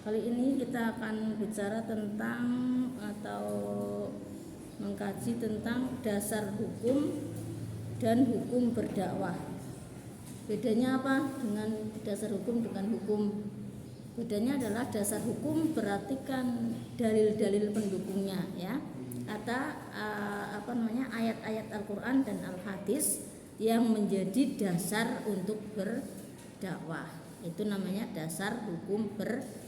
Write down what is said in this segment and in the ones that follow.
Kali ini kita akan bicara tentang atau mengkaji tentang dasar hukum dan hukum berdakwah. Bedanya apa dengan dasar hukum dengan hukum? Bedanya adalah dasar hukum berarti kan dalil-dalil pendukungnya, ya, atau ayat-ayat Al-Quran dan Al-Hadis yang menjadi dasar untuk berdakwah. Itu namanya dasar hukum berdakwah.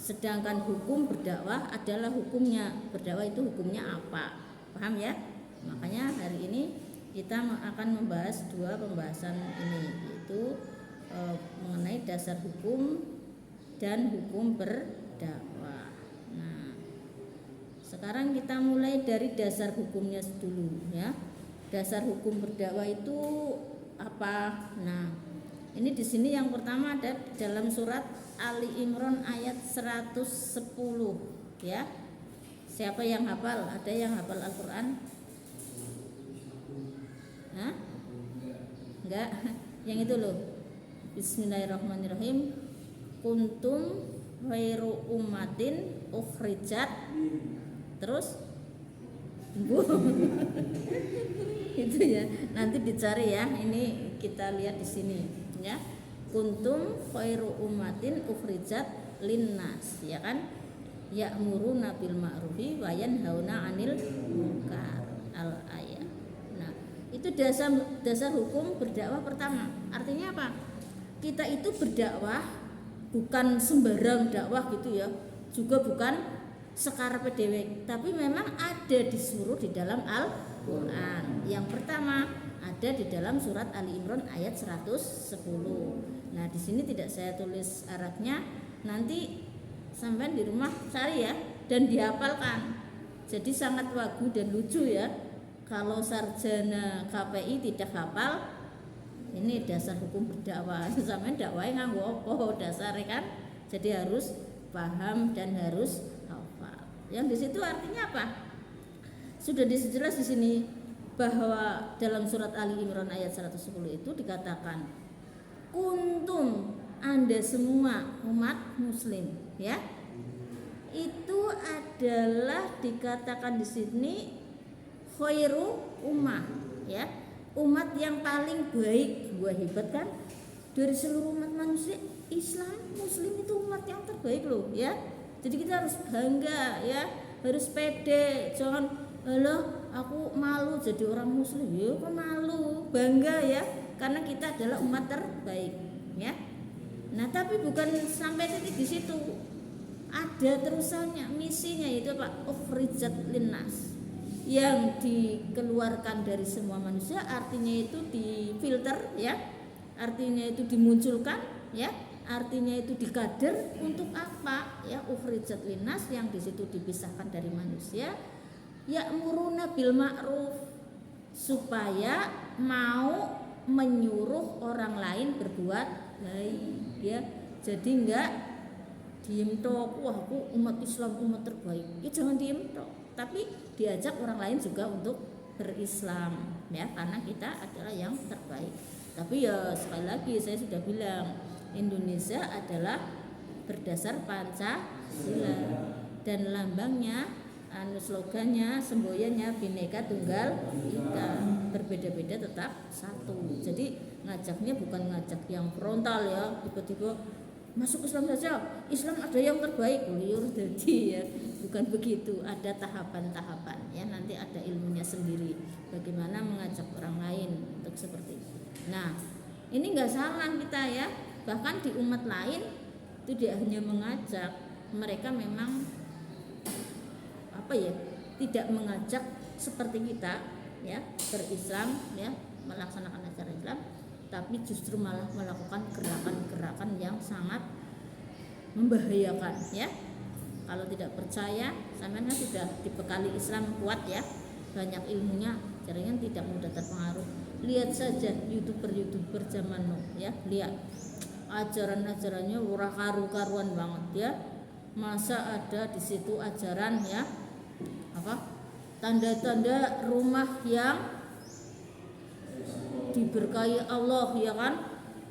Sedangkan hukum berdakwah adalah hukumnya. Berdakwah itu hukumnya apa? Paham ya? Makanya hari ini kita akan membahas dua pembahasan ini, yaitu mengenai dasar hukum dan hukum berdakwah. Nah, sekarang kita mulai dari dasar hukumnya dulu, ya. Dasar hukum berdakwah itu apa? Nah, ini di sini yang pertama ada dalam surat Ali Imran ayat 110, ya. Siapa yang hafal? Ada yang hafal Al-Qur'an? Hah? Enggak. Yang itu loh. Bismillahirrahmanirrahim. Kuntum khairu ummatin ukhrijat. Terus itu ya. Nanti dicari ya. Ini kita lihat di sini, ya. Kuntum khairu ummatin ukhrijat linnas, ya kan? Ya'muruna bil ma'rufi wa yanhauna 'anil munkar. Al-ayat. Nah, itu dasar hukum berdakwah pertama. Artinya apa? Kita itu berdakwah bukan sembarang dakwah gitu ya. Juga bukan sekarepe dhewe, tapi memang ada disuruh di dalam Al-Qur'an. Yang pertama ada di dalam surat Ali Imran ayat 110. Nah, di sini tidak saya tulis Arabnya, nanti sampai di rumah cari ya dan dihafalkan. Jadi sangat wagu dan lucu ya. Kalau sarjana KPI tidak hafal, ini dasar hukum berdakwah. Sampai dakwahnya nganggo apa dasarnya kan? Jadi harus paham dan harus hafal. Yang di situ artinya apa? Sudah dijelas di sini bahwa dalam surat Ali Imran ayat 110 itu dikatakan kuntum, Anda semua umat muslim, ya. Itu adalah dikatakan di sini khairu ummah, ya. Umat yang paling baik. Wah, hebat kan? Dari seluruh umat manusia, Islam muslim itu umat yang terbaik loh, ya. Jadi kita harus bangga, ya. Harus pede, jangan aku malu jadi orang muslim. Ya, kok malu? Bangga ya, karena kita adalah umat terbaik, ya. Nah, tapi bukan sampai titik di situ. Ada terusannya, misinya yaitu apa? Ukhrijat linnas, yang dikeluarkan dari semua manusia, artinya itu difilter, ya. Artinya itu dimunculkan, ya. Artinya itu dikader untuk apa? Ya, ukhrijat linnas yang di situ dipisahkan dari manusia. Ya'muruna bil ma'ruf, supaya mau menyuruh orang lain berbuat baik, ya. Jadi enggak diem tok, wah aku umat Islam umat terbaik. Ya jangan diem tok, tapi diajak orang lain juga untuk berislam, ya, karena kita adalah yang terbaik. Tapi ya sekali lagi saya sudah bilang, Indonesia adalah berdasar Pancasila dan lambangnya, slogannya, semboyannya Bhinneka Tunggal Ika, berbeda-beda tetap satu. Jadi ngajaknya bukan ngajak yang frontal ya, tiba-tiba masuk Islam saja, Islam ada yang terbaik, liur jadi ya, bukan begitu. Ada tahapan-tahapan, ya, nanti ada ilmunya sendiri bagaimana mengajak orang lain untuk seperti itu. Nah, ini nggak salah kita ya, bahkan di umat lain itu dia hanya mengajak, mereka memang tidak mengajak seperti kita, ya, berislam, ya, melaksanakan ajaran Islam, tapi justru malah melakukan gerakan-gerakan yang sangat membahayakan, ya. Kalau tidak percaya, sampean sudah dibekali Islam kuat, ya, banyak ilmunya, jaringan tidak mudah terpengaruh. Lihat saja youtuber zaman now, ya, lihat ajaran-ajarannya ora karu-karuan banget, ya. Masa ada di situ ajaran, ya, tanda-tanda rumah yang diberkahi Allah, ya kan?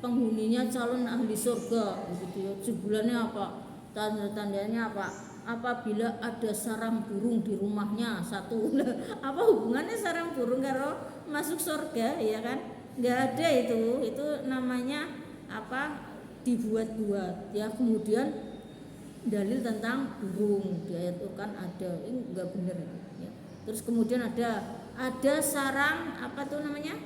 penghuninya calon ahli surga begitu ya. Judulnya apa? Tanda-tandanya apa? Apabila ada sarang burung di rumahnya satu. Apa hubungannya sarang burung kalau masuk surga ya kan? Nggak ada itu namanya apa? Dibuat-buat ya. Kemudian dalil tentang burung di ayat Quran ada, ini nggak benar ya. Terus kemudian ada sarang apa tuh namanya,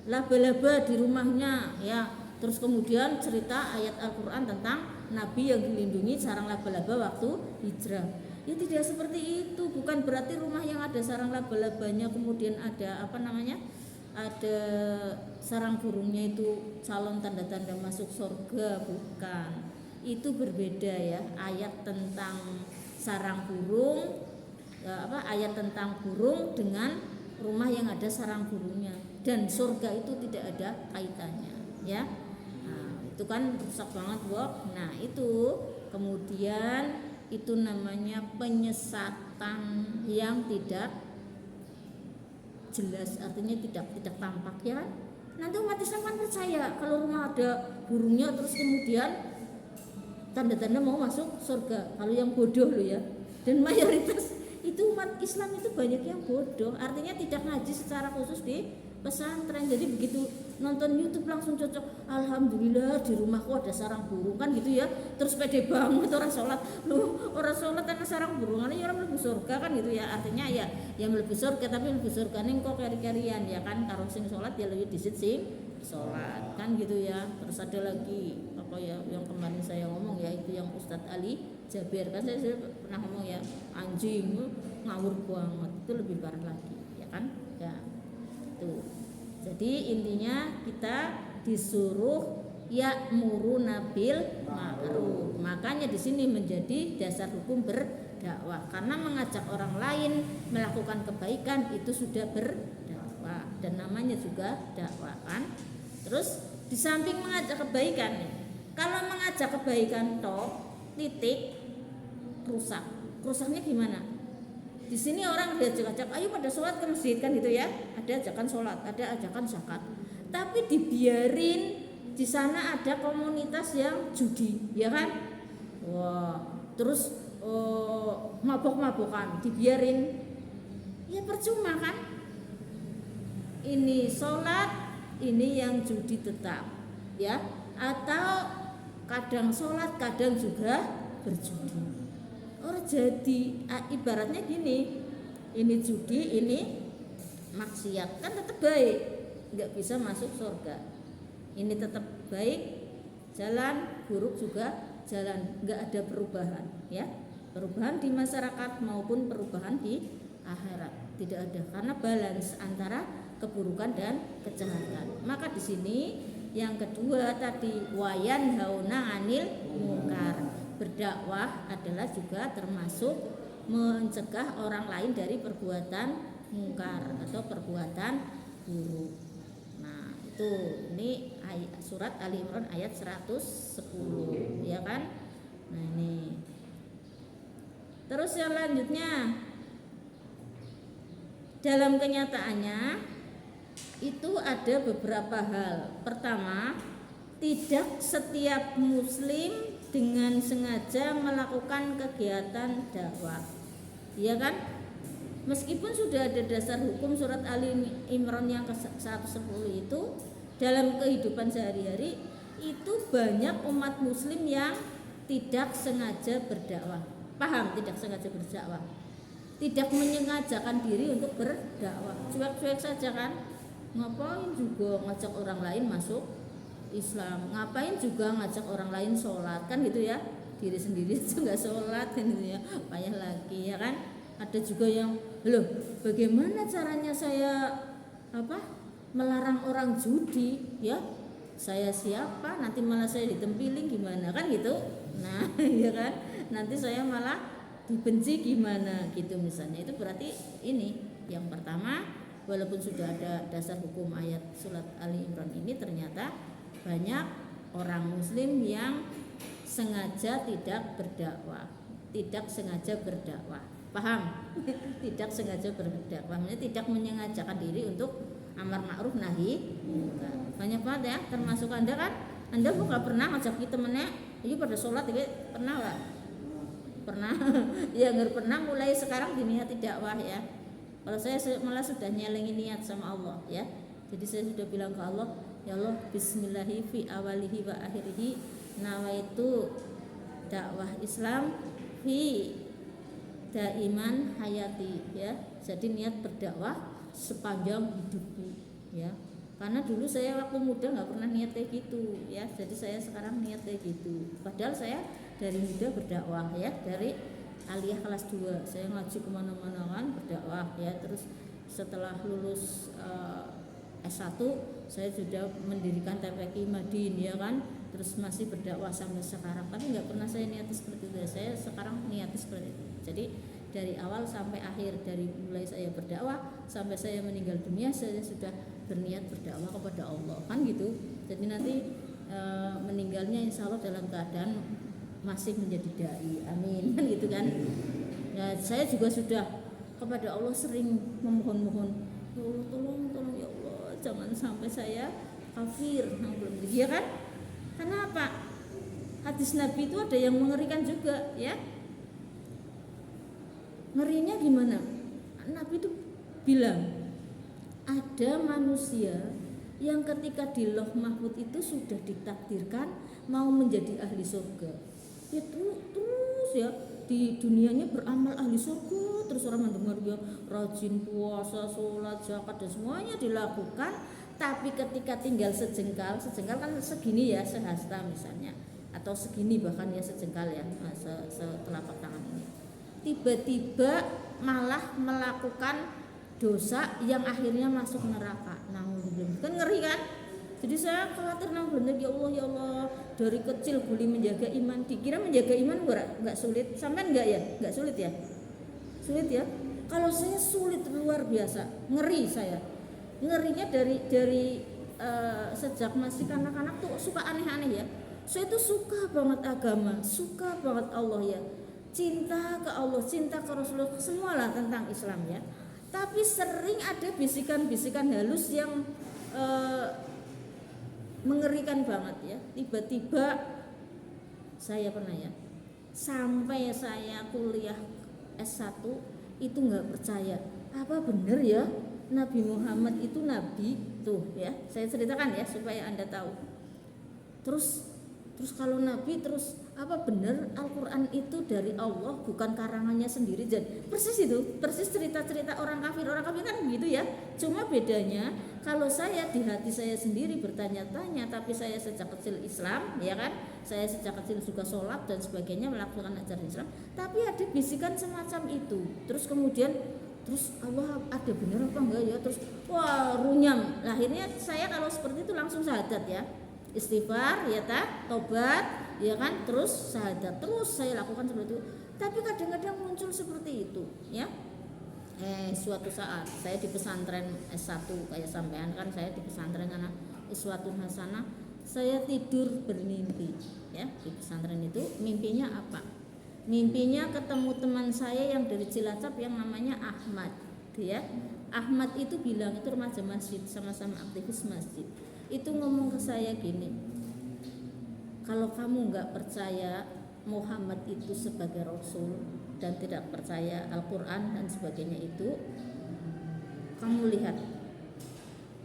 laba-laba di rumahnya ya. Terus kemudian cerita ayat Al-Quran tentang Nabi yang dilindungi sarang laba-laba waktu hijrah. Ya tidak seperti itu, bukan berarti rumah yang ada sarang laba-labanya kemudian ada apa namanya, ada sarang burungnya itu calon tanda-tanda masuk surga, bukan. Itu berbeda ya. Ayat tentang sarang burung ayat tentang burung dengan rumah yang ada sarang burungnya, dan surga itu tidak ada kaitannya ya. Nah, itu kan rusak banget, Bob. Nah, itu kemudian itu namanya penyesatan yang tidak jelas, artinya tidak tampak ya kan. Nanti umat Islam kan percaya kalau rumah ada burungnya terus kemudian tanda-tanda mau masuk surga. Kalau yang bodoh loh ya, dan mayoritas itu umat Islam itu banyak yang bodoh, artinya tidak ngaji secara khusus di pesantren. Jadi begitu nonton YouTube langsung cocok, alhamdulillah di rumahku ada sarang burung kan gitu ya. Terus pede banget orang sholat, orang sholat karena sarang burung, ini orang mlebu surga kan gitu ya. Artinya ya mlebu surga, tapi mlebu surga ning kok keri-kerian ya kan, karo sing sholat ya lebih disit sing sholat kan gitu ya. Terus ada lagi apa ya yang kemarin saya ngomong ya, itu yang Ustadz Ali Jabir kan, saya pernah ngomong ya, anjing ngawur banget, itu lebih parah lagi ya kan ya. Tuh. Jadi intinya kita disuruh ya'muruna bil ma'ruf. Makanya di sini menjadi dasar hukum berdakwah, karena mengajak orang lain melakukan kebaikan itu sudah berdakwah dan namanya juga dakwah kan. Terus di samping mengajak kebaikan nih, kalau mengajak kebaikan toh titik rusak. Rusaknya gimana? Di sini orang diajak-ajak, ayo pada sholat ke masjid kan gitu ya. Ada ajakan sholat, ada ajakan zakat. Tapi dibiarin di sana ada komunitas yang judi, ya kan? Wah, terus mabok-mabokan, dibiarin. Ya percuma kan? Ini sholat, ini yang judi tetap, ya. Atau kadang sholat, kadang juga berjudi. Orang jadi ibaratnya gini, ini judi, ini maksiat, kan tetap baik, nggak bisa masuk surga. Ini tetap baik jalan, buruk juga jalan, nggak ada perubahan ya, perubahan di masyarakat maupun perubahan di akhirat tidak ada, karena balance antara keburukan dan kejahatan. Maka di sini yang kedua tadi, wayan hauna anil mungkar, berdakwah adalah juga termasuk mencegah orang lain dari perbuatan mungkar atau perbuatan buruk. Nah, itu ini surat Ali Imran ayat 110 ya kan. Nah, ini. Terus yang lanjutnya, dalam kenyataannya itu ada beberapa hal. Pertama, tidak setiap muslim dengan sengaja melakukan kegiatan dakwah, ya kan? Meskipun sudah ada dasar hukum surat Ali Imran yang ke-110 itu, dalam kehidupan sehari-hari itu banyak umat muslim yang tidak sengaja berdakwah. Paham? Tidak sengaja berdakwah, tidak menyengajakan diri untuk berdakwah, cuek-cuek saja kan? Ngapain juga ngajak orang lain masuk Islam, ngapain juga ngajak orang lain sholat kan gitu ya, diri sendiri juga nggak sholat kan gitu ya, payah lagi ya kan. Ada juga yang loh, bagaimana caranya saya melarang orang judi ya, saya siapa, nanti malah saya ditempiling gimana kan gitu. Nah ya kan, nanti saya malah dibenci gimana gitu misalnya. Itu berarti ini yang pertama, walaupun sudah ada dasar hukum ayat surat Ali Imran ini, ternyata banyak orang muslim yang sengaja tidak berdakwah, tidak sengaja berdakwah. Paham? Tidak sengaja berdakwah, maksudnya tidak menyengajakan diri untuk amar ma'ruf nahi munkar. banyak banget ya, termasuk Anda kan. Anda bukan pernah ngajak temennya, ini pada sholat ini pernah nggak? Pernah. Ya nggak pernah, mulai sekarang diniati dakwah ya. Kalau saya malah sudah nyelengin niat sama Allah ya. Jadi saya sudah bilang ke Allah, ya Allah, bismillahi fi awalihi wa akhirihi nawaitu dakwah Islam fi daiman hayati ya. Jadi niat berdakwah sepanjang hidupku ya. Karena dulu saya waktu muda nggak pernah niat kayak gitu ya. Jadi saya sekarang niat kayak gitu. Padahal saya dari muda berdakwah ya, dari aliyah kelas 2 saya ngaji kemana-mana kan berdakwah ya. Terus setelah lulus S1 saya sudah mendirikan TPQ Madin ya kan. Terus masih berdakwah sampai sekarang. Tapi nggak pernah saya niat seperti itu. Saya sekarang niat seperti itu. Jadi dari awal sampai akhir, dari mulai saya berdakwah sampai saya meninggal dunia, saya sudah berniat berdakwah kepada Allah kan gitu. Jadi nanti meninggalnya insya Allah dalam keadaan masih menjadi dai, amin kan gitu kan. Nah, saya juga sudah kepada Allah sering memohon-mohon, ya Allah tolong ya Allah jangan sampai saya kafir, nah, belum dia kan. Karena apa? Hadis Nabi itu ada yang mengerikan juga ya. Ngerinya gimana? Nabi itu bilang ada manusia yang ketika di Lauh Mahfud itu sudah ditakdirkan mau menjadi ahli surga. Ya terus ya di dunianya beramal ahli surga, terus orang mendengar dia rajin puasa, sholat, zakat dan semuanya dilakukan. Tapi ketika tinggal sejengkal kan segini ya, sehasta misalnya, atau segini bahkan ya sejengkal ya, setelapak tangan ini. Tiba-tiba malah melakukan dosa yang akhirnya masuk neraka. Kan ngeri kan? Jadi saya khawatir benar ya Allah dari kecil boleh menjaga iman. Dikira menjaga iman enggak sulit. Sampai enggak ya? Enggak sulit ya? Sulit ya? Kalau saya sulit luar biasa. Ngeri saya. Ngerinya dari sejak masih kanak-kanak tuh suka aneh-aneh ya. Saya tuh suka banget agama, suka banget Allah ya. Cinta ke Allah, cinta ke Rasulullah, semualah tentang Islam ya. Tapi sering ada bisikan-bisikan halus yang mengerikan banget ya. Tiba-tiba saya pernah ya, sampai saya kuliah S1 itu nggak percaya. Apa benar ya Nabi Muhammad itu nabi tuh ya. Saya ceritakan ya supaya Anda tahu. Terus kalau nabi, terus apa benar Al-Quran itu dari Allah bukan karangannya sendiri? Jadi persis cerita-cerita orang kafir kan begitu ya. Cuma bedanya kalau saya di hati saya sendiri bertanya-tanya, tapi saya sejak kecil Islam ya kan, saya sejak kecil juga sholat dan sebagainya, melakukan ajaran Islam, tapi ada bisikan semacam itu. Terus kemudian Allah ada benar apa enggak ya, terus wah runyam. Akhirnya saya kalau seperti itu langsung syahadat ya, istighfar ya tobat ya kan, terus syahadat, terus saya lakukan seperti itu. Tapi kadang-kadang muncul seperti itu ya. Suatu saat saya di pesantren S1 kayak sampean kan, saya di pesantren karena Iswatun Hasanah, saya tidur bermimpi ya. Di pesantren itu mimpinya apa? Mimpinya ketemu teman saya yang dari Cilacap yang namanya Ahmad ya. Ahmad itu bilang, itu remaja masjid, sama-sama aktivis masjid. Itu ngomong ke saya gini, kalau kamu nggak percaya Muhammad itu sebagai Rasul dan tidak percaya Al-Quran dan sebagainya itu, kamu lihat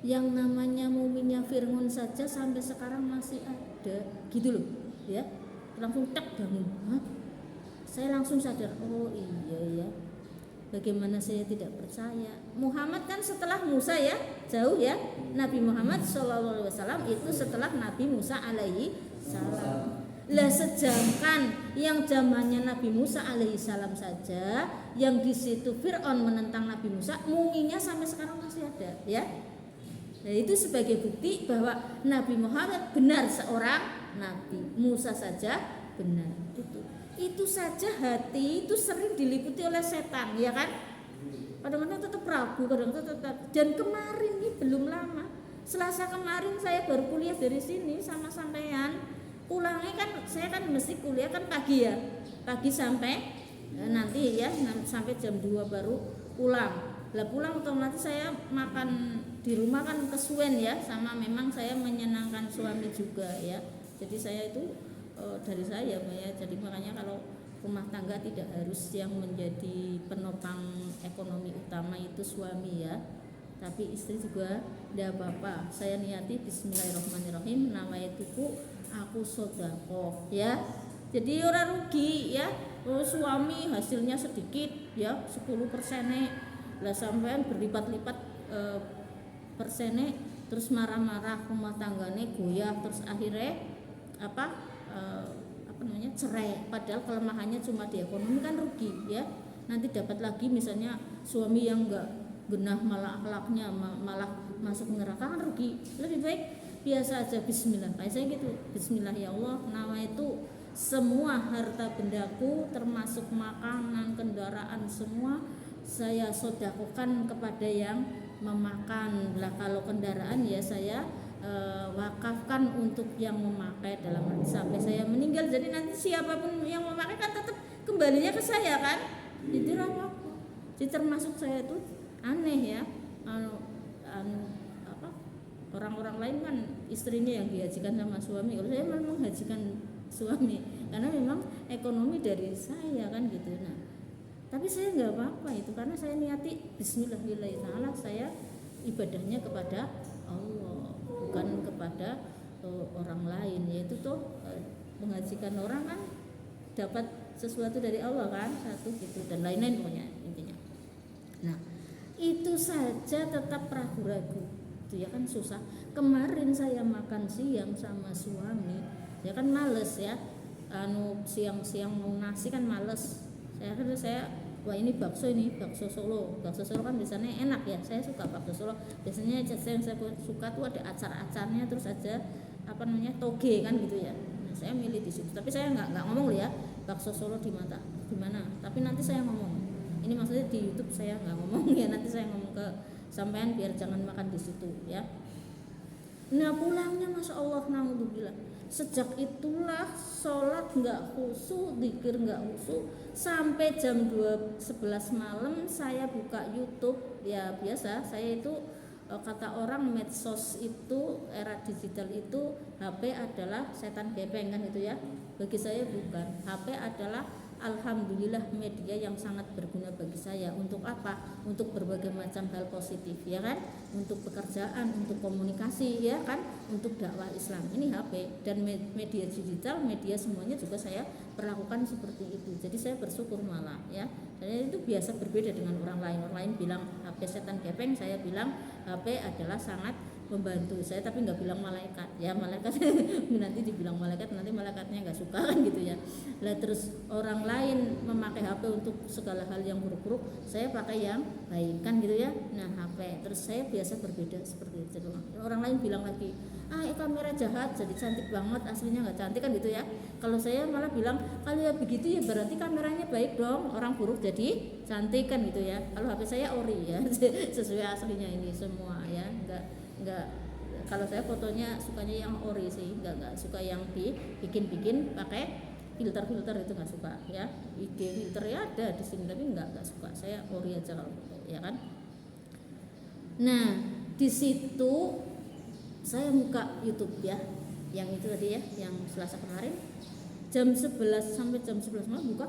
yang namanya muminya Fir'aun saja sampai sekarang masih ada gitu loh ya. Langsung tek bangun. Hah? Saya langsung sadar, oh iya ya, bagaimana saya tidak percaya. Muhammad kan setelah Musa ya, jauh ya. Nabi Muhammad SAW itu setelah Nabi Musa alaihi salam. Lah sedangkan yang zamannya Nabi Musa alaihi salam saja, yang di situ Fir'aun menentang Nabi Musa, muminya sampai sekarang masih ada ya. Nah, itu sebagai bukti bahwa Nabi Muhammad benar seorang nabi, Musa saja benar. Itu saja hati itu sering diliputi oleh setan ya kan. Kadang-kadang tetap ragu, kadang-kadang tetap. Dan kemarin ini belum lama, Selasa kemarin saya baru kuliah dari sini sama sampean. Pulangnya kan saya kan mesti kuliah kan pagi ya, pagi sampai nanti ya sampai jam 2 baru pulang. Lah pulang otomatis saya makan di rumah kan kesuwen ya, sama memang saya menyenangkan suami juga ya. Jadi saya itu dari saya ya, jadi makanya kalau rumah tangga tidak harus yang menjadi penopang ekonomi utama itu suami ya, tapi istri juga tidak apa-apa. Saya niati bismillahirrahmanirrahim, nawaituku aku sodako ya, jadi orang rugi ya. Suami hasilnya sedikit ya 10% lah, sampean berlipat-lipat persennya, terus marah-marah, rumah tanggane goyah, terus akhirnya apa namanya cerai, padahal kelemahannya cuma di ekonomi, kan rugi ya. Nanti dapat lagi misalnya suami yang enggak genah, malah akhlaknya malah masuk neraka, kan rugi. Lebih baik biasa aja bismillah, kayak saya gitu, bismillah ya Allah, nama itu semua harta bendaku termasuk makanan, kendaraan, semua saya sodakokan kepada yang memakan. Lah kalau kendaraan ya saya wakafkan untuk yang memakai dalam sampai saya meninggal. Jadi nanti siapapun yang memakai kan tetap kembalinya ke saya kan. Jadi apa? Jadi termasuk saya itu aneh ya. Orang-orang lain kan istrinya yang dihajikan sama suami. Kalau saya memang menghajikan suami karena memang ekonomi dari saya kan gitu. Nah, tapi saya nggak apa-apa itu karena saya niati bismillahirrahmanirrahim, saya ibadahnya kepada Allah, bukan kepada orang lain. Yaitu tuh menghajikan orang kan dapat sesuatu dari Allah kan, satu gitu, dan lain-lain pokoknya intinya. Nah, itu saja tetap ragu-ragu itu ya kan susah. Kemarin saya makan siang sama suami ya kan males ya, siang-siang mau nasi kan males. Saya wah ini bakso Solo kan biasanya enak ya, saya suka bakso Solo. Biasanya yang saya suka tuh ada acar-acarnya, terus aja apa namanya toge kan gitu ya. Nah, saya milih di situ, tapi saya nggak ngomong ya bakso Solo di mana, tapi nanti saya ngomong. Ini maksudnya di YouTube saya nggak ngomong ya, nanti saya ngomong ke sampean biar jangan makan di situ ya. Nah pulangnya masya Allah, naudzubillah, sejak itulah sholat nggak khusyuk, zikir nggak khusyuk, sampai jam 11 malam saya buka YouTube ya. Biasa saya itu kata orang medsos itu, era digital itu, HP adalah setan gepeng kan itu ya. Bagi saya bukan, HP adalah alhamdulillah media yang sangat berguna bagi saya. Untuk apa? Untuk berbagai macam hal positif ya kan, untuk pekerjaan, untuk komunikasi ya kan, untuk dakwah Islam. Ini HP dan media digital, media semuanya juga saya perlakukan seperti itu. Jadi saya bersyukur malah ya. Saya itu biasa berbeda dengan orang lain. Orang lain bilang HP setan gepeng, saya bilang HP adalah sangat membantu saya, tapi nggak bilang malaikat ya. Malaikat nanti dibilang malaikat, nanti malaikatnya nggak suka kan gitu ya. Lah terus orang lain memakai HP untuk segala hal yang buruk-buruk, saya pakai yang baik kan gitu ya. Nah HP, terus saya biasa berbeda seperti itu. Orang lain bilang lagi kamera jahat, jadi cantik banget, aslinya nggak cantik kan gitu ya. Kalau saya malah bilang kalau ya begitu ya berarti kameranya baik dong, orang buruk jadi cantik kan gitu ya. Kalau HP saya ori ya sesuai aslinya ini semua ya, enggak. Kalau saya fotonya sukanya yang ori sih, enggak suka yang dibikin pakai filter itu, nggak suka ya. IG filter ya ada di sini tapi enggak suka, saya ori aja kalau foto ya kan. Nah di situ saya buka YouTube ya, yang itu tadi ya, yang Selasa kemarin jam 11 sampai jam 11 malam buka,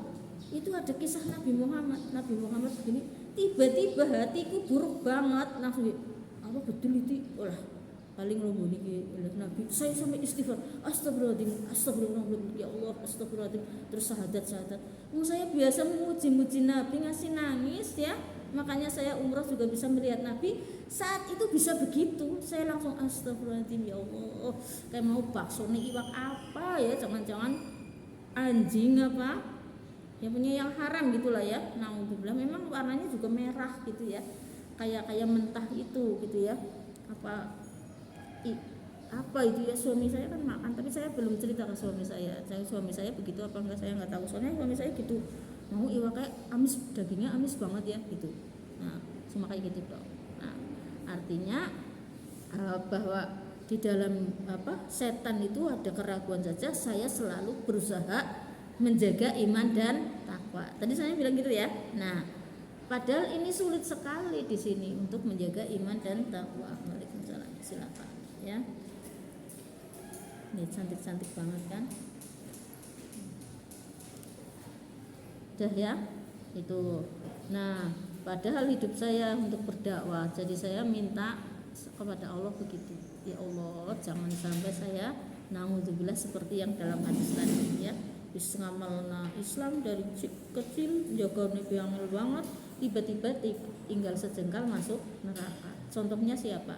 itu ada kisah Nabi Muhammad begini. Tiba-tiba hatiku buruk banget, langsung apa betul itu, olah paling lombok niki oleh Nabi. Saya sampai istighfar, astagfirullahaladzim ya Allah, astagfirullahaladzim, terus syahadat. Saya biasa memuji Nabi, ngasih nangis ya. Makanya saya umroh juga bisa melihat Nabi saat itu bisa begitu. Saya langsung astagfirullahaladzim ya Allah, kayak mau bakso nih iwak apa ya, jangan-jangan anjing apa yang punya yang haram gitulah ya. Naudzubillah, memang warnanya juga merah gitu ya, kayak mentah itu gitu ya. Apa itu ya, suami saya kan makan, tapi saya belum cerita ke suami saya begitu apa enggak saya nggak tahu. Soalnya suami saya gitu, mau iwaknya amis, dagingnya amis banget ya gitu. Nah cuma kayak gitu dong. Nah artinya bahwa di dalam setan itu ada keraguan saja, saya selalu berusaha menjaga iman dan takwa. Tadi saya bilang gitu ya. Nah Padahal ini sulit sekali di sini untuk menjaga iman dan takwa. Waalaikumsalam. Silakan ya. Ini cantik-cantik banget kan? Udah ya? Itu. Nah, padahal hidup saya untuk berdakwah. Jadi saya minta kepada Allah begitu. Ya Allah, jangan sampai saya naudzubillah seperti yang dalam hadis tadi ya. Bis ngamalna Islam dari kecil jaga angel banget, tiba-tiba tinggal sejengkal masuk neraka. Contohnya siapa?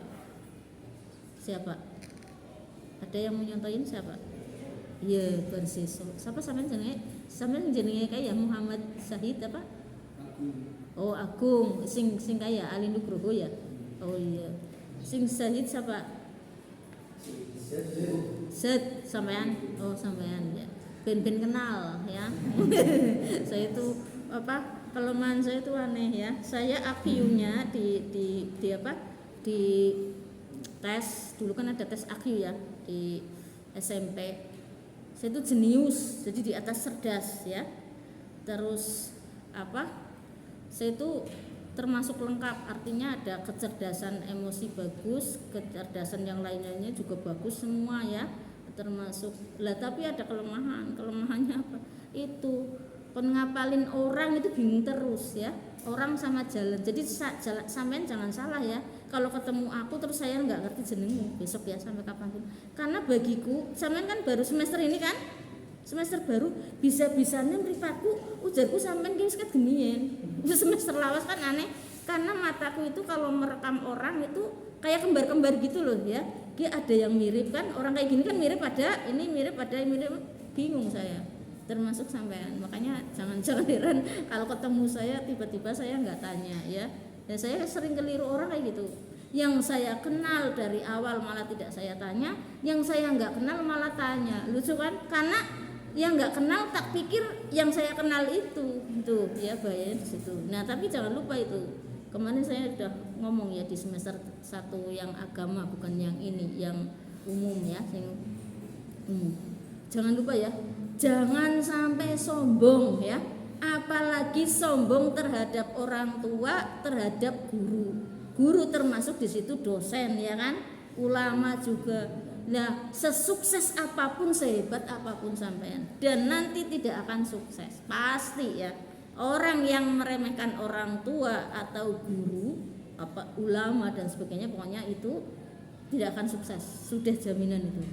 Siapa? Ada yang menyontohin siapa? Iya, Persis. Siapa sampean jenenge? Sampean jenenge kaya Muhammad Syahid apa? Oh, Agung, sing kaya Ali Nugroho ya. Oh iya. Sing Syahid siapa? Set sampean. Oh, sampean ya. Ben kenal ya. Saya itu apa? Kelemahan saya itu aneh ya. Saya IQ-nya di apa? Di tes dulu kan ada tes IQ ya di SMP. Saya itu jenius, jadi di atas cerdas ya. Terus apa? Saya itu termasuk lengkap, artinya ada kecerdasan emosi bagus, kecerdasan yang lainnya juga bagus semua ya. Termasuk lah, tapi ada kelemahannya apa? Itu ngapalin orang itu bingung terus ya. Orang sama jalan. Jadi sampean jangan salah ya. Kalau ketemu aku terus saya nggak ngerti jenengmu besok ya sampai kapanpun. Karena bagiku sampean kan baru semester ini kan, semester baru bisa-bisanya mripatku ujarku sampean ki wis gemiyen. Semester lawas kan aneh. Karena mataku itu kalau merekam orang itu kayak kembar-kembar gitu loh ya. Dia ada yang mirip kan, orang kayak gini kan mirip ada, ini mirip ada, ini mirip, bingung saya. Termasuk sampean. Makanya jangan heran kalau ketemu saya tiba-tiba saya nggak tanya ya. Dan saya sering keliru orang kayak gitu. Yang saya kenal dari awal malah tidak saya tanya, yang saya nggak kenal malah tanya. Lucu kan? Karena yang nggak kenal tak pikir yang saya kenal itu ya, bahaya di situ. Nah, tapi jangan lupa itu. Kemarin saya sudah ngomong ya di semester 1 yang agama, bukan yang ini, yang umum ya, yang umum. Jangan lupa ya. Jangan sampai sombong ya, apalagi sombong terhadap orang tua, terhadap guru termasuk di situ dosen ya kan, ulama juga. Nah, sesukses apapun, sehebat apapun sampean, dan nanti tidak akan sukses pasti ya. Orang yang meremehkan orang tua atau guru, apa ulama dan sebagainya, pokoknya itu tidak akan sukses, sudah jaminan itu.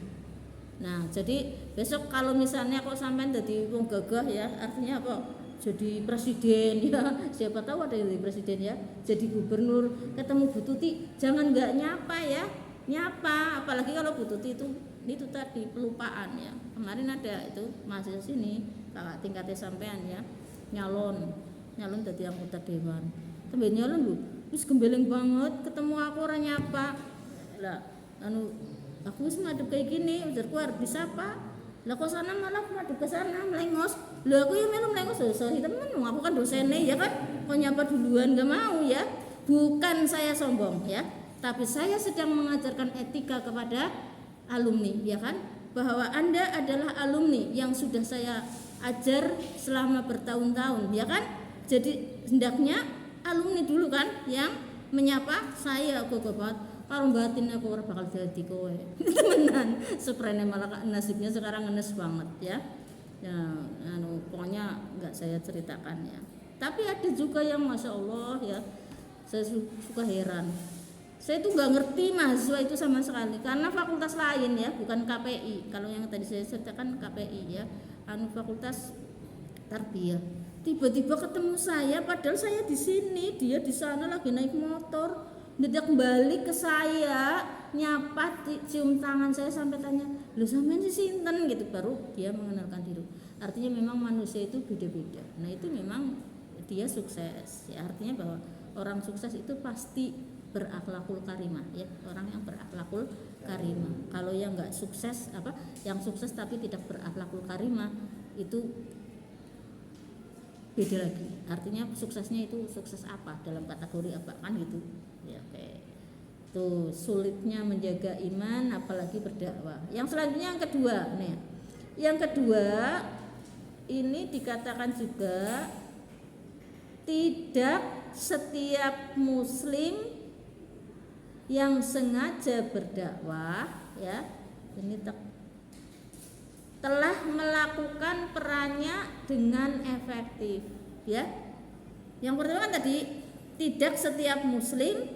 Nah, jadi besok kalau misalnya kok sampean jadi wong gagah ya, artinya apa? Jadi presiden ya, siapa tahu ada yang jadi presiden ya, jadi gubernur, ketemu Bu Tuti jangan nggak nyapa ya, nyapa, apalagi kalau Bu Tuti itu tadi pelupaan ya. Kemarin ada itu mahasiswa sini, kakak tingkatnya sampean ya, nyalon jadi anggota dewan, tapi nyalon lu, terus gembeleng banget, ketemu aku orang nyapa, lah, aku wis ngadep kayak gini, ujarku harus disapa. Lah kok sana malah ngadep ke sana melengos. Lah aku ya melu melengos sorry temen, aku kan dosennya ya kan. Kok nyapa duluan gak mau ya. Bukan saya sombong ya, tapi saya sedang mengajarkan etika kepada alumni ya kan, bahwa Anda adalah alumni yang sudah saya ajar selama bertahun-tahun ya kan. Jadi hendaknya alumni dulu kan yang menyapa saya. Kok banget kalau batin aku ora bakal jadi kowe. Temenan, seprene malah nasibnya sekarang ngenes banget ya. Ya, pokoknya enggak saya ceritakan ya. Tapi ada juga yang masya Allah ya, saya suka heran. Saya tuh nggak ngerti mahasiswa itu sama sekali, karena fakultas lain ya, bukan KPI. Kalau yang tadi saya ceritakan KPI ya, fakultas tarbiyah. Tiba-tiba ketemu saya, padahal saya di sini, dia di sana lagi naik motor. Dia kembali ke saya, nyapa, cium tangan saya sampai tanya, "Lu sampean si sinten?" gitu, baru dia mengenalkan diri. Artinya memang manusia itu beda-beda. Nah, itu memang dia sukses. Ya, artinya bahwa orang sukses itu pasti berakhlakul karimah ya, orang yang berakhlakul karimah. Kalau yang enggak sukses yang sukses tapi tidak berakhlakul karimah itu beda lagi. Artinya suksesnya itu sukses apa, dalam kategori apa kan gitu. Ya, oke. Tuh sulitnya menjaga iman apalagi berdakwah. Yang selanjutnya yang kedua nih. Yang kedua ini dikatakan juga tidak setiap muslim yang sengaja berdakwah ya, ini telah melakukan perannya dengan efektif ya. Yang pertama kan tadi, tidak setiap muslim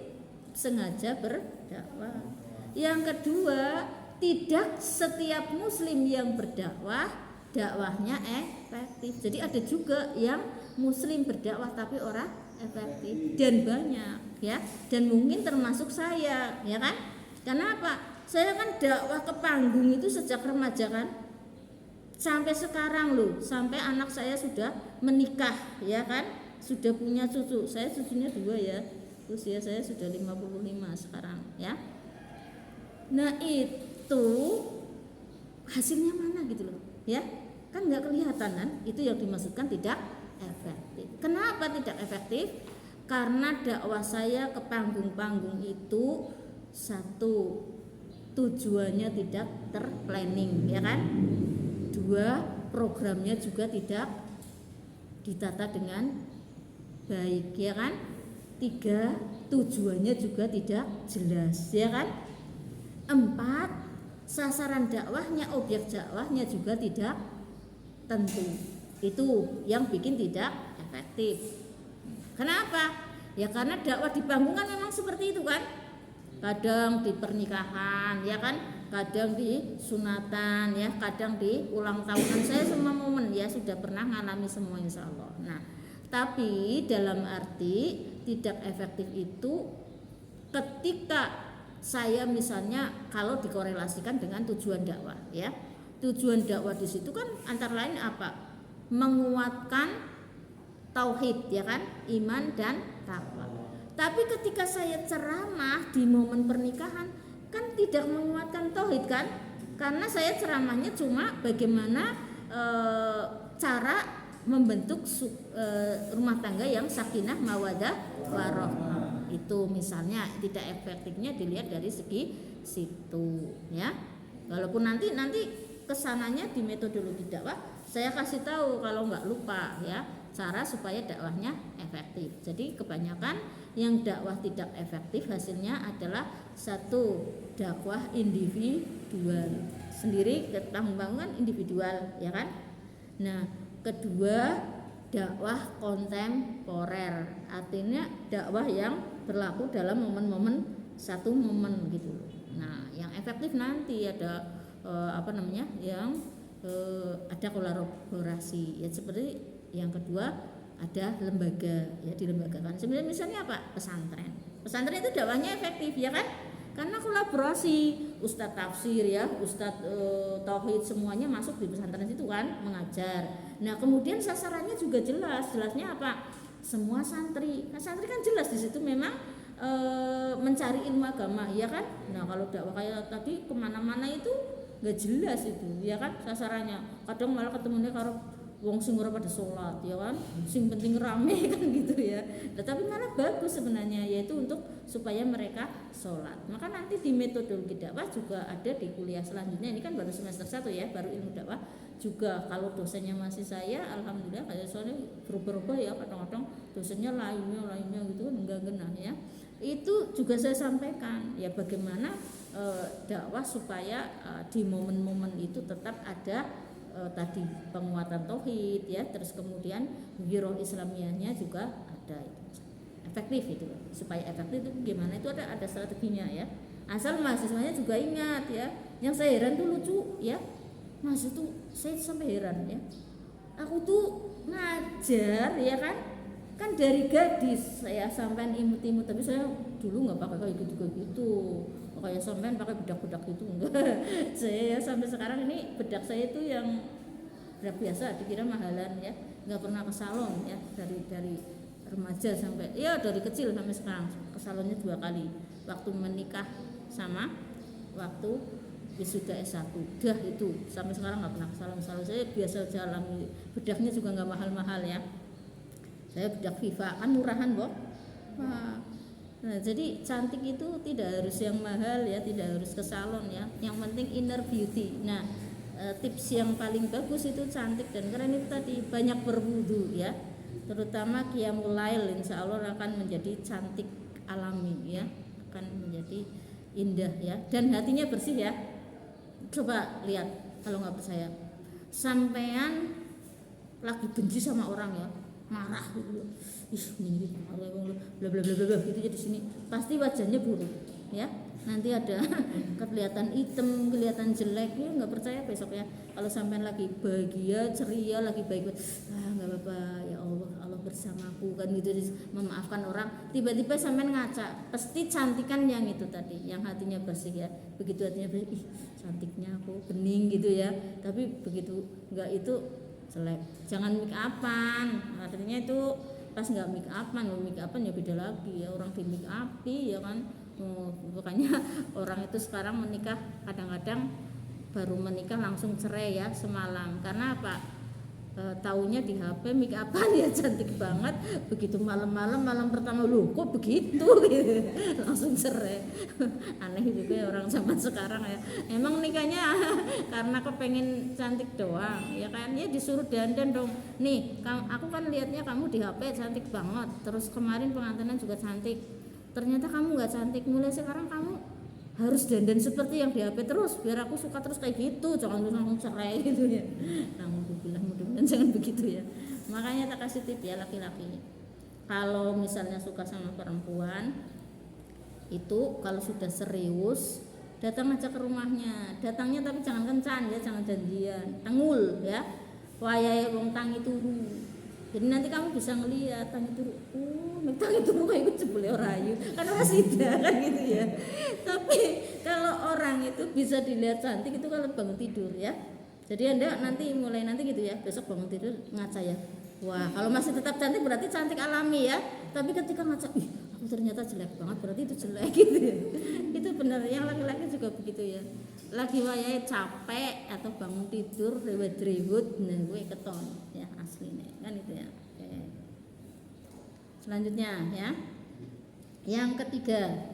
sengaja berdakwah. Yang kedua, tidak setiap muslim yang berdakwah dakwahnya efektif. Jadi ada juga yang muslim berdakwah tapi orang efektif, dan banyak ya, dan mungkin termasuk saya ya kan. Kenapa? Saya kan dakwah ke panggung itu sejak remaja kan, sampai sekarang loh, sampai anak saya sudah menikah ya kan, sudah punya cucu. Saya cucunya 2 ya, usia saya sudah 55 sekarang ya. Nah itu hasilnya mana gitu loh ya, kan nggak kelihatan kan. Itu yang dimaksudkan tidak efektif. Kenapa tidak efektif? Karena dakwah saya ke panggung-panggung itu, satu, tujuannya tidak terplanning ya kan. 2, programnya juga tidak ditata dengan baik ya kan. 3, tujuannya juga tidak jelas ya kan. 4, sasaran dakwahnya, objek dakwahnya juga tidak tentu. Itu yang bikin tidak efektif. Kenapa? Ya karena dakwah di panggung kan memang seperti itu kan. Kadang di pernikahan ya kan, kadang di sunatan ya, kadang di ulang tahunan. Saya semua momen ya sudah pernah ngalami semua insya Allah. Nah tapi dalam arti tidak efektif itu ketika saya misalnya kalau dikorelasikan dengan tujuan dakwah ya. Tujuan dakwah di situ kan antara lain apa? Menguatkan tauhid ya kan, iman dan takwa. Tapi ketika saya ceramah di momen pernikahan kan tidak menguatkan tauhid kan, karena saya ceramahnya cuma bagaimana cara membentuk rumah tangga yang sakinah mawadah warahmah. Itu misalnya tidak efektifnya dilihat dari segi situ ya. Walaupun nanti kesananya di metodologi dakwah saya kasih tahu kalau nggak lupa ya, cara supaya dakwahnya efektif. Jadi kebanyakan yang dakwah tidak efektif hasilnya adalah satu, dakwah individual sendiri, ketanggungan individual ya kan. Nah kedua, dakwah kontemporer, artinya dakwah yang berlaku dalam momen-momen satu momen gitu. Nah yang efektif nanti ada yang ada kolaborasi ya, seperti yang kedua ada lembaga ya, dilembagakan. Sebenarnya misalnya apa? Pesantren itu dakwahnya efektif ya kan, karena kolaborasi ustadz tafsir ya, ustadz tauhid semuanya masuk di pesantren itu kan mengajar. Nah kemudian sasarannya juga jelasnya apa? Semua santri. Nah santri kan jelas di situ memang mencari ilmu agama ya kan. Nah kalau dakwah kayak tadi kemana-mana itu nggak jelas itu ya kan sasarannya. Kadang malah ketemunya karo wong sing ora pada sholat ya kan, sing penting rame kan gitu ya. Nah, tapi malah bagus sebenarnya, yaitu untuk supaya mereka sholat. Maka nanti di metodologi dakwah juga ada di kuliah selanjutnya. Ini kan baru semester 1 ya, baru ilmu dakwah juga. Kalau dosennya masih saya, alhamdulillah kayak soalnya berubah-ubah ya, kadang-kadang dosennya lainnya gitu kan, enggak genah ya. Itu juga saya sampaikan ya, bagaimana dakwah supaya di momen-momen itu tetap ada tadi penguatan tauhid ya, terus kemudian giroh Islamiyahnya juga ada, efektif itu. Supaya efektif itu gimana, itu ada strateginya ya. Asal mahasiswanya juga ingat ya. Yang saya heran tuh lucu ya, Mas itu saya sampai heran ya, aku tuh ngajar ya kan dari gadis saya sampai imut-imut, tapi saya dulu nggak pakai kayak gitu kayak sampean pakai bedak-bedak gitu enggak. Saya sampai sekarang ini bedak saya itu yang bedak biasa, dikira mahalan ya, nggak pernah ke salon ya, dari remaja sampai ya dari kecil sampai sekarang ke salonnya 2 kali, waktu menikah sama waktu wisuda S1. Dah itu sampai sekarang nggak pernah ke salon. Saya biasa jalan, bedaknya juga nggak mahal-mahal ya, saya bedak Viva kan murahan kok. Nah, jadi cantik itu tidak harus yang mahal ya, tidak harus ke salon ya. Yang penting inner beauty. Nah, tips yang paling bagus itu cantik dan keren itu tadi banyak berwudu ya. terutama qiyamul lail insya Allah akan menjadi cantik alami ya, akan menjadi indah ya, dan hatinya bersih ya. Coba lihat kalau nggak percaya, sampean lagi benci sama orang ya, marah gitu, ini bla bla bla bla gitu di sini, pasti wajahnya buruk ya, nanti ada kelihatan hitam, kelihatan jelek ya, nggak percaya besok ya. Kalau sampean lagi bahagia, ceria, lagi baik, nggak apa-apa ya Allah bersamaku kan gitu, memaafkan orang. Tiba-tiba sampean ngaca, pasti cantikan yang itu tadi, yang hatinya bersih ya. Begitu hatinya bersih, cantiknya aku, bening gitu ya. Tapi begitu nggak itu jelek. Jangan make upan, artinya itu pas nggak make upan ya beda lagi ya, orang di make upi ya kan. Makanya orang itu sekarang menikah kadang-kadang baru menikah langsung cerai ya semalam, karena apa? Taunya di HP make upan ya cantik banget, begitu malam pertama lu kok begitu gitu. Langsung cerai. Aneh juga ya orang zaman sekarang ya, emang nikahnya karena kepengen cantik doang ya kan, ya disuruh dandan dong, nih aku kan lihatnya kamu di HP cantik banget, terus kemarin pengantinan juga cantik, ternyata kamu nggak cantik, mulai sekarang kamu harus dandan seperti yang di HP terus biar aku suka terus kayak gitu, jangan langsung cerai gitu ya. Alhamdulillah, mudah-mudahan jangan begitu ya. Makanya tak kasih tip ya laki-laki, kalau misalnya suka sama perempuan itu kalau sudah serius datang aja ke rumahnya, datangnya tapi jangan kencan ya, jangan janjian, tengul ya, wayahe wong tangi turu. Jadi nanti kamu bisa ngelihat tangi turu, tangi turu kayak gue jebule rayu kan orang sida kan gitu ya. Tapi kalau orang itu bisa dilihat cantik itu kalau bangun tidur ya. Jadi Anda nanti mulai nanti gitu ya, besok bangun tidur ngaca ya, wah kalau masih tetap cantik berarti cantik alami ya. Tapi ketika ngaca, aku ternyata jelek banget, berarti itu jelek gitu ya. Itu benar, yang laki-laki juga begitu ya, lagi wayahe capek atau bangun tidur rewet-rewet nah gue keton ya aslinya kan itu ya. Oke. Selanjutnya ya, yang ketiga,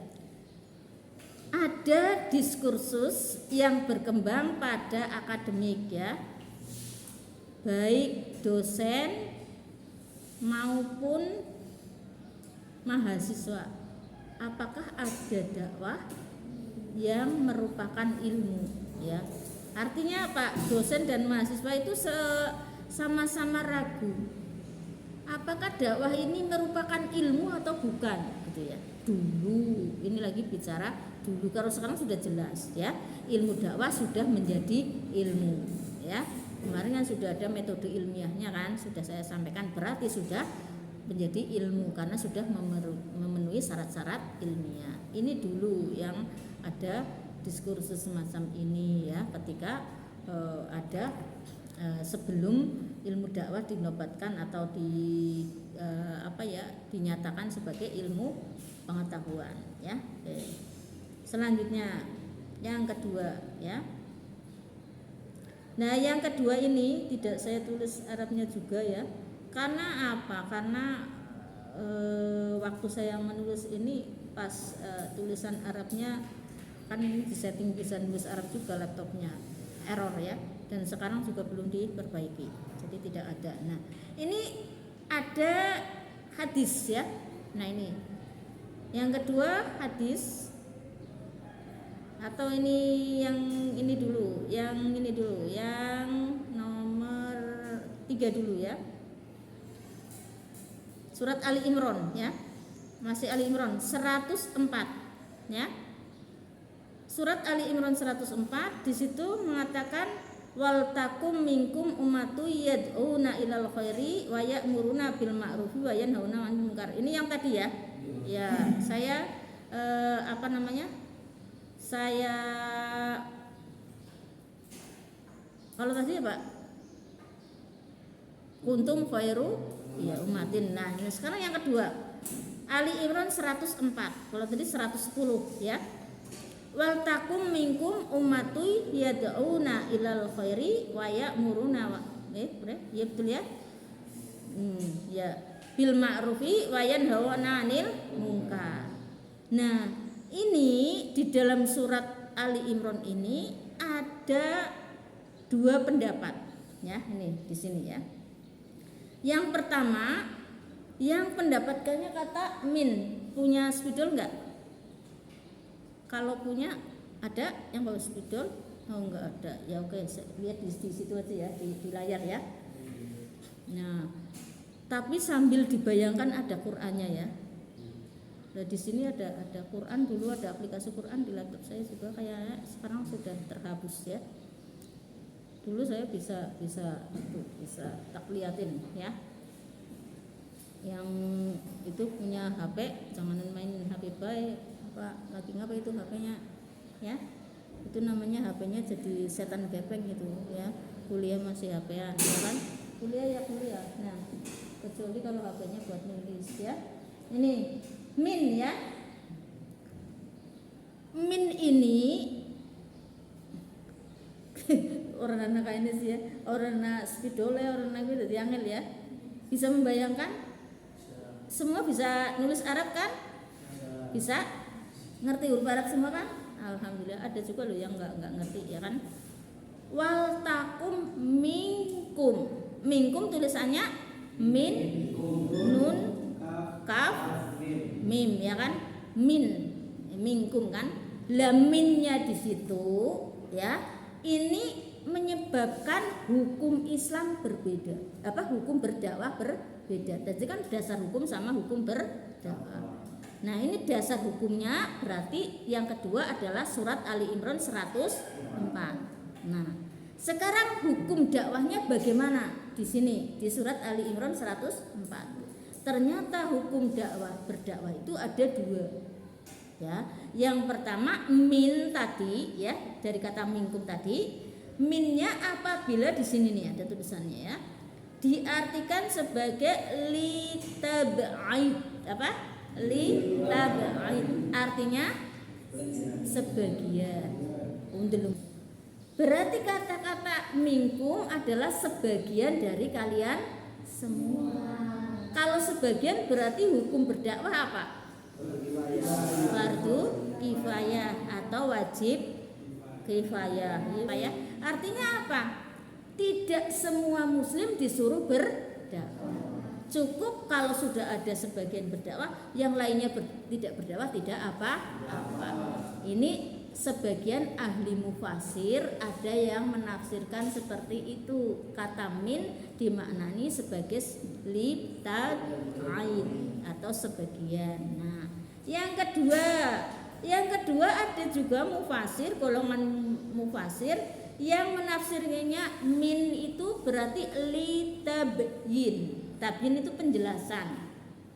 ada diskursus yang berkembang pada akademik ya, baik dosen maupun mahasiswa. Apakah ada dakwah yang merupakan ilmu ya? Artinya Pak, dosen dan mahasiswa itu sama-sama ragu, apakah dakwah ini merupakan ilmu atau bukan gitu ya. Dulu ini lagi bicara dulu, kalau sekarang sudah jelas ya, ilmu dakwah sudah menjadi ilmu ya. Kemarin kan sudah ada metode ilmiahnya kan, sudah saya sampaikan, berarti sudah menjadi ilmu karena sudah memenuhi syarat-syarat ilmiah. Ini dulu yang ada diskursus semacam ini ya, ketika ada sebelum ilmu dakwah dinobatkan atau dinyatakan sebagai ilmu pengetahuan ya. Oke. Selanjutnya yang kedua ya. Nah yang kedua ini tidak saya tulis Arabnya juga ya, karena apa? Karena waktu saya menulis ini pas tulisan Arabnya kan ini disetting bisa nulis Arab juga laptopnya, error ya, dan sekarang juga belum diperbaiki, jadi tidak ada. Nah ini ada hadis ya. Nah ini yang kedua hadis, atau ini yang ini dulu, yang nomor 3 dulu ya. Surat Ali Imran ya. Masih Ali Imran 104 ya. Surat Ali Imran 104 di situ mengatakan wal takum minkum ummatu yad'una ilal khairi wa ya'muruna bil ma'rufi wa yanhauna 'anil munkar. Ini yang tadi ya. Ya, saya saya kalau tadi ya Pak, kuntum khairu ya umatin. Nah ini sekarang yang kedua, Ali Imran 104, kalau tadi 110 ya. Wal takum minkum ummatu yad'una ilal khairi wa ya'muruna ya betul ya. Ya bil ma'rufi wa yanhauna 'anil munkar. Nah, ini di dalam surat Ali Imran ini ada 2 pendapat ya, ini di sini ya. Yang pertama Yang pendapatkannya kata min, punya spidol enggak? Kalau punya ada yang bawa spidol? Oh enggak ada. Ya oke, lihat di situ aja ya, di layar ya. Nah, tapi sambil dibayangkan ada Qur'annya ya. Nah, di sini ada Quran, dulu ada aplikasi Quran di laptop saya juga, kayak sekarang sudah terhapus ya. Dulu saya bisa tak liatin ya. Yang itu punya HP, jangan main HP baik, lagi ngapa itu HP-nya ya. Itu namanya HP-nya jadi setan gepeng gitu ya. Kuliah masih HP-an ya kan? Kuliah ya kuliah. Nah, kecuali kalau HP-nya buat nulis ya. Ini min ya. Min ini orang anak ini sih ya, orang anak spidole, orang anak itu diangel ya. Bisa membayangkan? Semua bisa nulis Arab kan? Bisa? Ngerti huruf Arab semua kan? Alhamdulillah. Ada juga loh yang nggak ngerti ya kan? Wal takum minkum. Minkum tulisannya min, nun, kaf, mim ya kan? Min, minkum kan? Laminnya di situ ya. Ini menyebabkan hukum Islam berbeda. Hukum berdakwah berbeda. Jadi kan dasar hukum sama hukum berdakwah. Nah, ini dasar hukumnya berarti yang kedua adalah surat Ali Imran 104. Nah, sekarang hukum dakwahnya bagaimana? Di sini di surat Ali Imran 104. Ternyata hukum berdakwah itu ada dua. Ya, yang pertama min tadi ya, dari kata minkum tadi, minnya apabila di sini nih ada tulisannya ya, diartikan sebagai litab'id. Litab'id artinya sebagian. Berarti kata-kata minkum adalah sebagian dari kalian semua. Kalau sebagian berarti hukum berdakwah apa? Fardu kifayah atau wajib kifayah. Artinya apa? Tidak semua muslim disuruh berdakwah. Cukup kalau sudah ada sebagian berdakwah, yang lainnya tidak berdakwah tidak apa-apa. Ini sebagian ahli mufasir ada yang menafsirkan seperti itu. Kata min dimaknani sebagai litab'id atau sebagian. Nah, yang kedua ada juga mufasir, golongan mufasir yang menafsirnya min itu berarti litabyin. Tabyin itu penjelasan,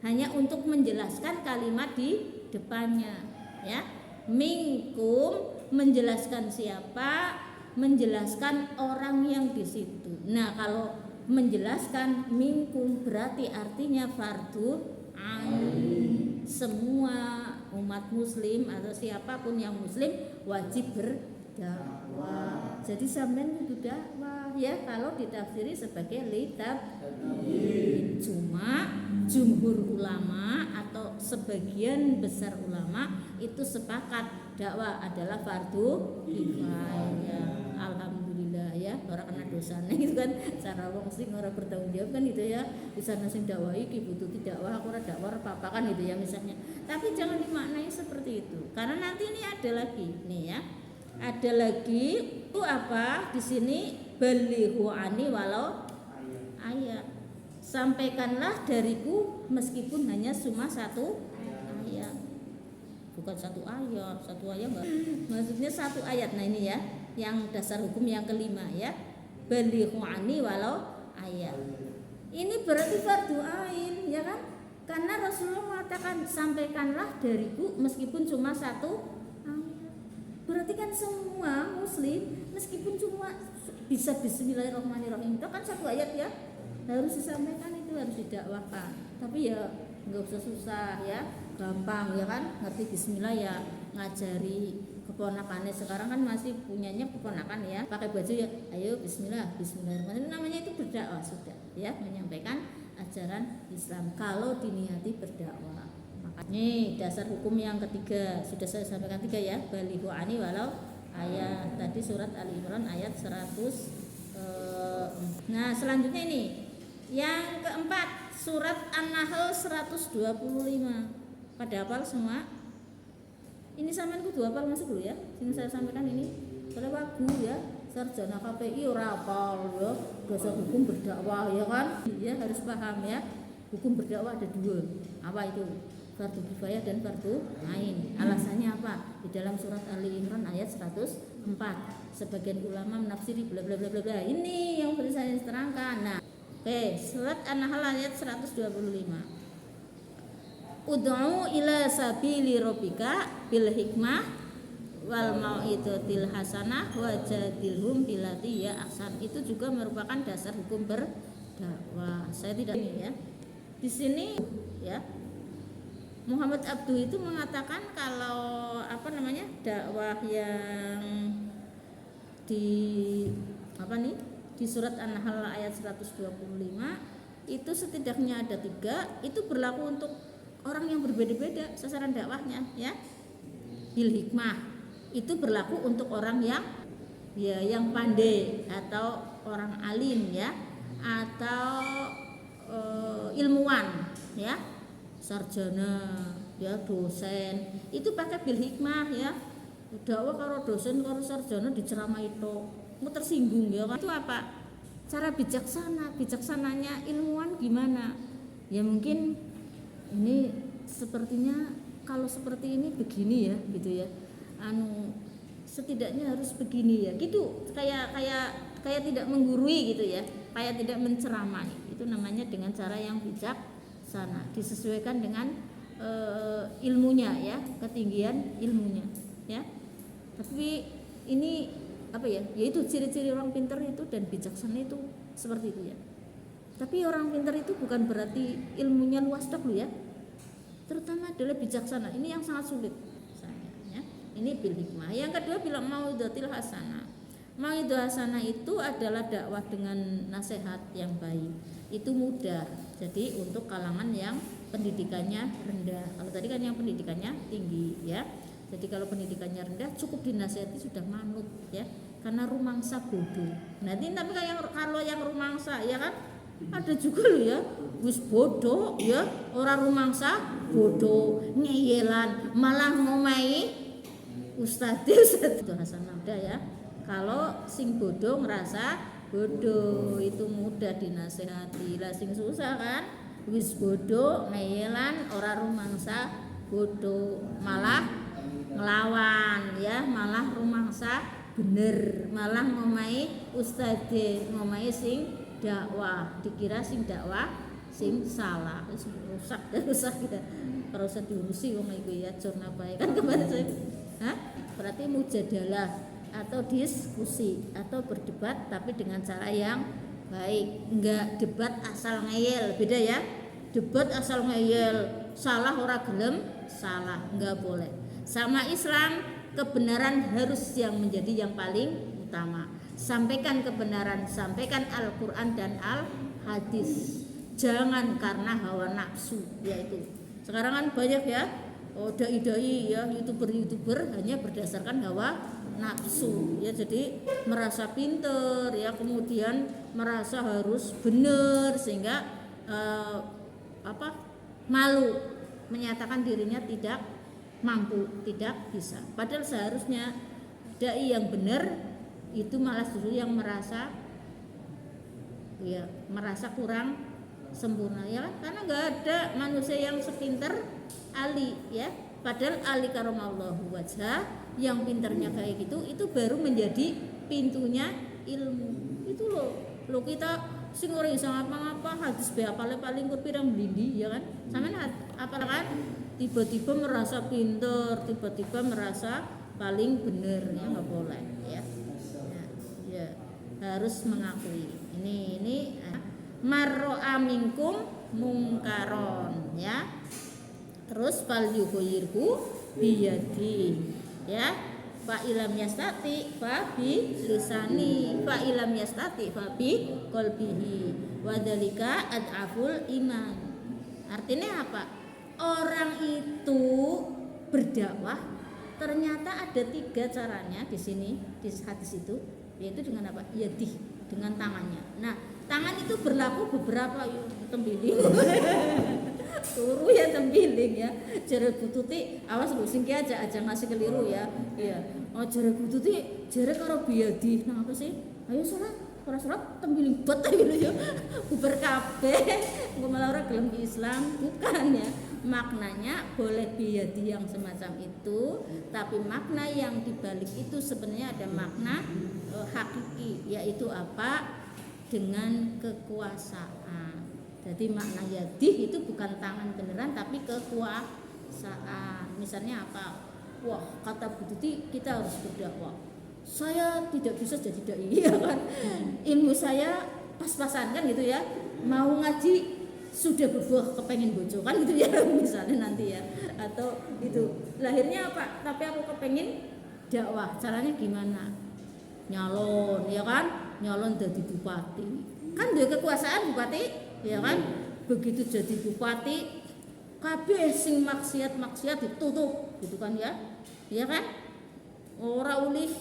hanya untuk menjelaskan kalimat di depannya ya. Minkum menjelaskan siapa, menjelaskan orang yang di situ. Nah, kalau menjelaskan minkum berarti artinya fardu ain. Semua umat muslim atau siapapun yang muslim wajib berdakwah. Jadi sampean kudu dakwah ya, kalau ditafsiri sebagai litab'id. Cuma jumhur ulama atau sebagian besar ulama itu sepakat dakwah adalah fardu kifayah. Alhamdulillah ya, orang kena dosanya gitu kan. Cara wong sing ora bertanggung jawab kan gitu ya. Bisa sing dakwah iki butuh dakwah, aku ora dakwah apa-apa kan gitu ya misalnya. Tapi jangan dimaknai seperti itu. Karena nanti ini ada lagi nih ya. Ada lagi itu apa? Di sini balighu ani walau ayat. Sampaikanlah dariku meskipun hanya cuma satu ayat. Bukan satu ayat enggak. Maksudnya satu ayat. Nah, ini ya, yang dasar hukum yang kelima ya. Balighu ani walau ayat. Ini berarti fardu ain ya kan? Karena Rasulullah mengatakan sampaikanlah dariku meskipun cuma satu ayat. Berarti kan semua muslim meskipun cuma bisa bismillahirrahmanirrahim itu kan satu ayat ya, harus disampaikan, itu harus didakwahkan. Tapi ya nggak usah susah ya, gampang ya kan, ngerti bismillah ya, ngajari keponakannya. Sekarang kan masih punyanya keponakan ya, pakai baju ya ayo bismillahirrahmanirrahim, namanya itu berdakwah sudah ya, menyampaikan ajaran Islam kalau diniati berdakwah. Nih dasar hukum yang ketiga sudah saya sampaikan 3 ya, balighu ani walau ayat, tadi surat Ali Imran ayat 100. Nah selanjutnya ini yang keempat, surat An-Nahl 125. Pada hafal semua? Ini sampean kudu hafal masuk dulu ya. Sing saya sampaikan ini soalnya wagu ya. Sarjana KPI ora hafal ya. Dosa hukum berdakwah ya kan? Ya harus paham ya. Hukum berdakwah ada dua. Apa itu? Fardu kifayah dan fardu ain. Alasannya apa? Di dalam surat Ali Imran ayat 104. Sebagian ulama menafsiri bla bla bla bla bla. Ini yang perlu saya terangkan. Nah, oke, surat An-Nahl ayat 125. Ud'u ila sabili rabbika bil hikmah wal mau'izatil hasanah wajadilhum billati ya ahsan. Itu juga merupakan dasar hukum berdakwah. Saya tidak ini ya. Di sini ya Muhammad Abduh itu mengatakan kalau dakwah yang di di surat An-Nahl ayat 125 itu setidaknya ada 3, itu berlaku untuk orang yang berbeda-beda sasaran dakwahnya ya. Bil hikmah itu berlaku untuk orang yang pandai atau orang alim ya, atau ilmuwan ya, sarjana ya, dosen, itu pakai bil hikmah ya. Dakwah karo dosen karo sarjana diceramai itu tersinggung ya kan. Itu apa? Cara bijaksananya ilmuwan gimana? Ya mungkin ini sepertinya kalau seperti ini begini ya gitu ya. Setidaknya harus begini ya. Gitu kayak tidak menggurui gitu ya. Kayak tidak menceramai. Itu namanya dengan cara yang bijaksana, disesuaikan dengan ilmunya ya, ketinggian ilmunya ya. Tapi ini apa ya? Yaitu ciri-ciri orang pintar itu dan bijaksana itu seperti itu ya. Tapi orang pintar itu bukan berarti ilmunya luas dulu ya. Terutama adalah bijaksana. Ini yang sangat sulit misalnya ya. Ini bil hikmah. Yang kedua bilang mau'izatil hasanah. Mau'izah hasanah itu adalah dakwah dengan nasihat yang baik. Itu mudah. Jadi untuk kalangan yang pendidikannya rendah. Kalau tadi kan yang pendidikannya tinggi ya. Jadi kalau pendidikannya rendah cukup dinasihati sudah manut ya. Karena rumangsa bodoh. Nanti tapi kalau yang rumangsa ya kan ada juga loh ya, wis bodoh ya, orang rumangsa bodoh, ngeyelan, malah ngomai ustadz itu hasanah udah ya. Kalau sing bodoh ngerasa bodoh itu mudah dinasehati. Lah sing susah kan, wis bodoh, ngeyelan, orang rumangsa bodoh, malah ngelawan ya, malah rumangsa bener, malah ngomai ustadz, ngomai sing dakwah, dikira sing dakwah sing salah, rusak kita. Kalau usah diurusi wong iku ya, jurna bae kan kemarin saya. Berarti mujadalah atau diskusi atau berdebat tapi dengan cara yang baik. Enggak debat asal ngeyel, beda ya. Debat asal ngeyel, salah ora gelem, salah, enggak boleh. Sama Islam, kebenaran harus yang menjadi yang paling utama. Sampaikan kebenaran, sampaikan Al-Quran dan Al-Hadis. Jangan karena hawa nafsu, yaitu sekarang kan banyak ya dai-dai ya, youtuber hanya berdasarkan hawa nafsu ya. Jadi merasa pinter ya, kemudian merasa harus benar sehingga malu menyatakan dirinya tidak mampu, tidak bisa. Padahal seharusnya dai yang benar itu malah justru yang merasa kurang sempurna ya, karena nggak ada manusia yang sepinter Ali ya. Padahal Ali karamallahu wajhah yang pinternya kayak gitu, itu baru menjadi pintunya ilmu. Itu loh kita sing ora iso ngapa-ngapa hadis be apale paling kurang blindi ya kan. Sampeyan apal kan tiba-tiba merasa pinter, tiba-tiba merasa paling bener ya, nggak boleh ya. Ya, harus mengakui ini marro'a minkum mungkaron ya. Terus fal yughayirhu biyadi ya. Fa ilam yastati fa bi lisani, fa ilam yastati fa bi qalbihi wa dzalika ad'aful iman. Artinya apa? Orang itu berdakwah ternyata ada 3 caranya di sini di hadis itu, yaitu dengan apa? Yadih, dengan tangannya. Nah, Tangan itu berlaku beberapa tembiling. Turu ya tembiling ya. Jare bututi awas lho sing ki aja ngasih keliru ya. Iya. Oh jare bututi jare karo biadi. Nah apa sih? Ayo salat. Ora salat tembiling bet gitu ya. Bubar kabeh. Engko malah ora gelem Islam, bukan ya. Maknanya boleh biadi yang semacam itu, tapi makna yang dibalik itu sebenarnya ada makna hakiki, yaitu apa? Dengan kekuasaan. Jadi makna yadi itu bukan tangan beneran tapi kekuasaan. Misalnya apa? Wah, kata Bu Tuti kita harus berdakwah. Saya tidak bisa jadi dai ya kan. Ilmu saya pas-pasan kan gitu ya. Mau ngaji sudah berbuah kepengen bojo kan gitu ya misalnya nanti ya. Atau itu lahirnya apa? Tapi aku kepengen dakwah. Caranya gimana? Nyalon ya kan? Nyalon jadi bupati kan dia kekuasaan bupati ya kan, begitu jadi bupati kabeh sing maksiat ditutup gitu kan ya kan, ora ulih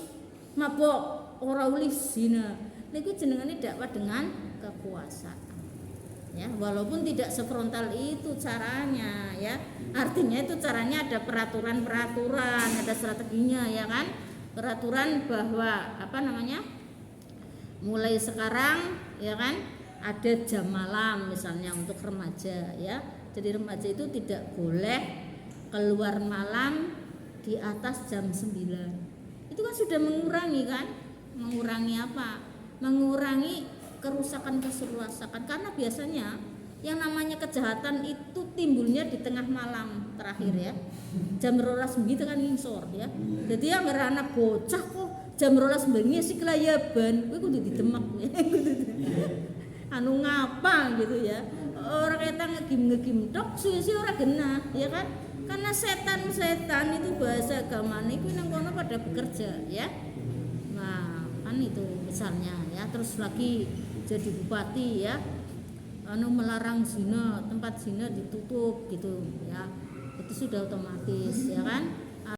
mabok, ora ulih zina, niku jenengane dakwah dengan kekuasaan ya, walaupun tidak sefrontal itu caranya ya, artinya itu caranya ada peraturan, ada strateginya ya kan, peraturan bahwa apa namanya, mulai sekarang ya kan ada jam malam misalnya untuk remaja ya. Jadi remaja itu tidak boleh keluar malam di atas jam 9. Itu kan sudah mengurangi kan? Mengurangi apa? Mengurangi kerusakan karena biasanya yang namanya kejahatan itu timbulnya di tengah malam terakhir ya. Jam 12 itu kan ngisor ya. Jadi yang anak bocah kok jam 12 bengi sih kelayaban, kuwi kudu didemek ya. Anu ngapa gitu ya. Orang kita ngegim tok suwi ora genah ya kan? Karena setan itu bahasa agamane kuwi nang kono pada bekerja ya. Nah, kan itu misalnya ya, terus lagi jadi bupati ya. Anu melarang zina, tempat zina ditutup gitu ya. Itu sudah otomatis ya kan?